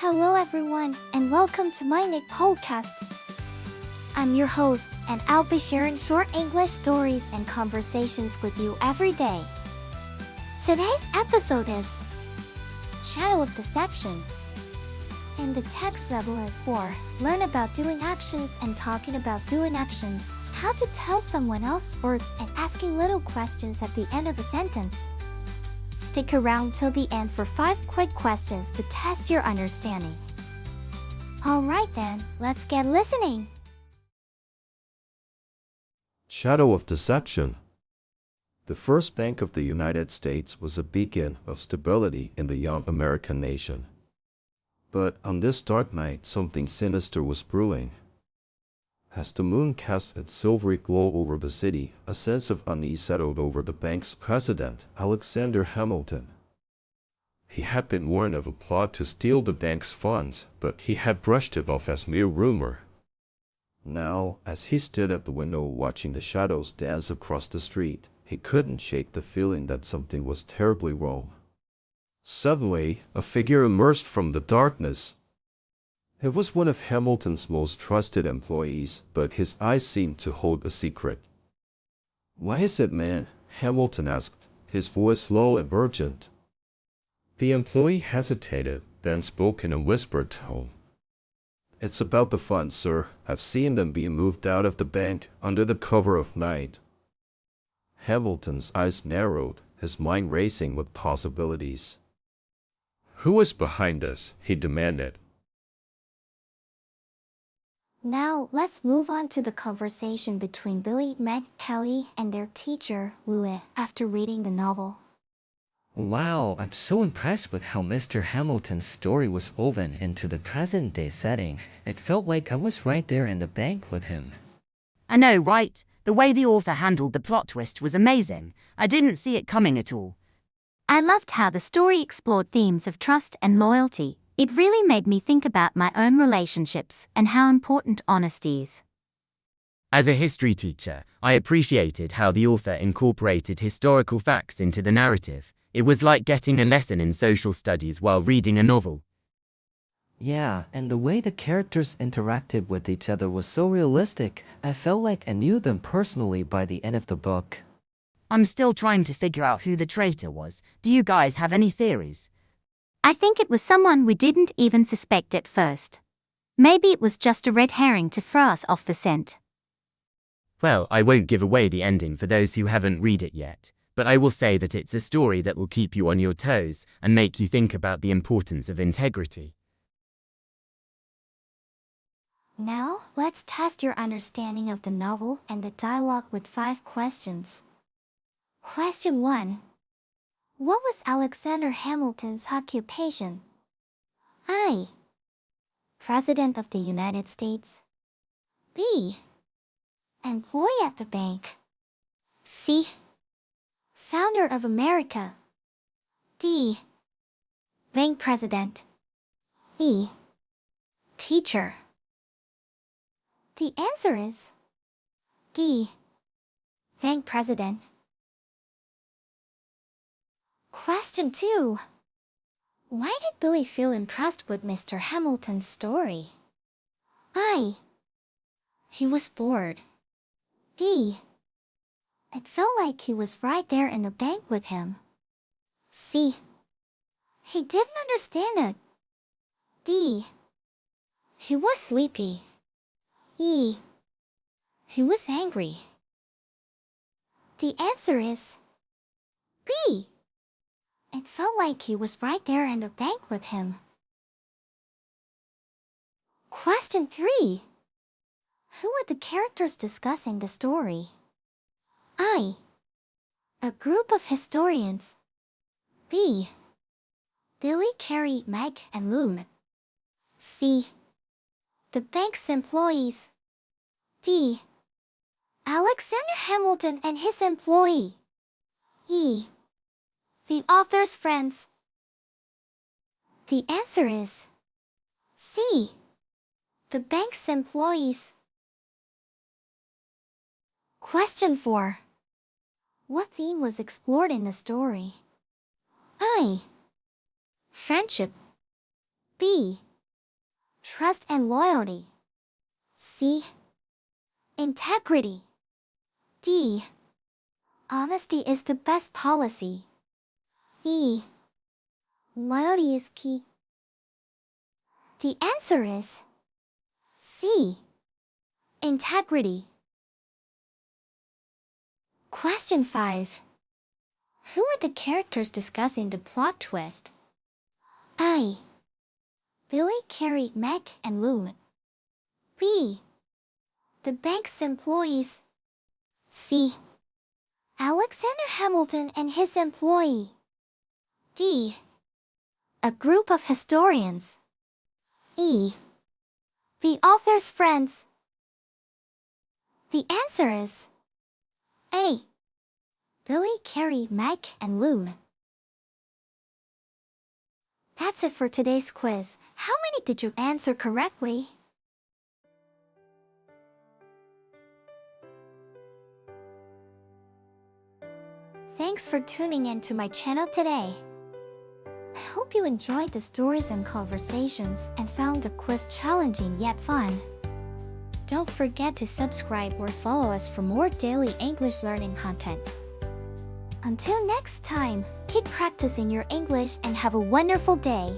Hello everyone, and welcome to MyniQ podcast. I'm your host, and I'll be sharing short English stories and conversations with you every day. Today's episode is Shadow of Deception. And the text level is 4. Learn about doing actions and talking about doing actions. How to tell someone else words and asking little questions at the end of a sentence. Stick around till the end for 5 quick questions to test your understanding. Alright then, let's get listening. Shadow of Deception. The first Bank of the United States was a beacon of stability in the young American nation. But on this dark night, something sinister was brewing. As the moon cast its silvery glow over the city, a sense of unease settled over the bank's president, Alexander Hamilton. He had been warned of a plot to steal the bank's funds, but he had brushed it off as mere rumor. Now, as he stood at the window watching the shadows dance across the street, he couldn't shake the feeling that something was terribly wrong. Suddenly, a figure emerged from the darkness. It was one of Hamilton's most trusted employees, but his eyes seemed to hold a secret. "What is it, man?" Hamilton asked, his voice low and urgent. The employee hesitated, then spoke in a whispered tone. "It's about the funds, sir. I've seen them being moved out of the bank under the cover of night." Hamilton's eyes narrowed, his mind racing with possibilities. "Who is behind this?" he demanded. Now, let's move on to the conversation between Billy, Meg, Kelly, and their teacher, Louis, after reading the novel. Wow, I'm so impressed with how Mr. Hamilton's story was woven into the present-day setting. It felt like I was right there in the bank with him. I know, right? The way the author handled the plot twist was amazing. I didn't see it coming at all. I loved how the story explored themes of trust and loyalty. It really made me think about my own relationships and how important honesty is. As a history teacher, I appreciated how the author incorporated historical facts into the narrative. It was like getting a lesson in social studies while reading a novel. Yeah, and the way the characters interacted with each other was so realistic. I felt like I knew them personally by the end of the book. I'm still trying to figure out who the traitor was. Do you guys have any theories? I think it was someone we didn't even suspect at first. Maybe it was just a red herring to throw us off the scent. Well, I won't give away the ending for those who haven't read it yet, but I will say that it's a story that will keep you on your toes and make you think about the importance of integrity. Now, let's test your understanding of the novel and the dialogue with 5 questions. Question 1. What was Alexander Hamilton's occupation? A. President of the United States. B. Employee at the bank. C. Founder of America. D. Bank president. E. Teacher. The answer is D. Bank president. Question 2. Why did Billy feel impressed with Mr. Hamilton's story? A. He was bored. B. It felt like he was right there in the bank with him. C. He didn't understand it. D. He was sleepy. E. He was angry. The answer is B. It felt like he was right there in the bank with him. Question 3. Who were the characters discussing the story? A. A group of historians. B. Billy, Carrie, Meg, and Loom. C. The bank's employees. D. Alexander Hamilton and his employee. E. The author's friends. The answer is C. The bank's employees. Question 4. What theme was explored in the story? A. Friendship. B. Trust and loyalty. C. Integrity. D. Honesty is the best policy. E. Loyalty is key. The answer is C. Integrity. Question 5. Who are the characters discussing the plot twist? A. Billy, Carrie, Meg, and Lou. B. The bank's employees. C. Alexander Hamilton and his employee. D. A group of historians. E. The author's friends. The answer is A. Billy, Carrie, Meg, and Lou. That's it for today's quiz. How many did you answer correctly? Thanks for tuning in to my channel today. I hope you enjoyed the stories and conversations and found the quiz challenging yet fun. Don't forget to subscribe or follow us for more daily English learning content. Until next time, keep practicing your English and have a wonderful day.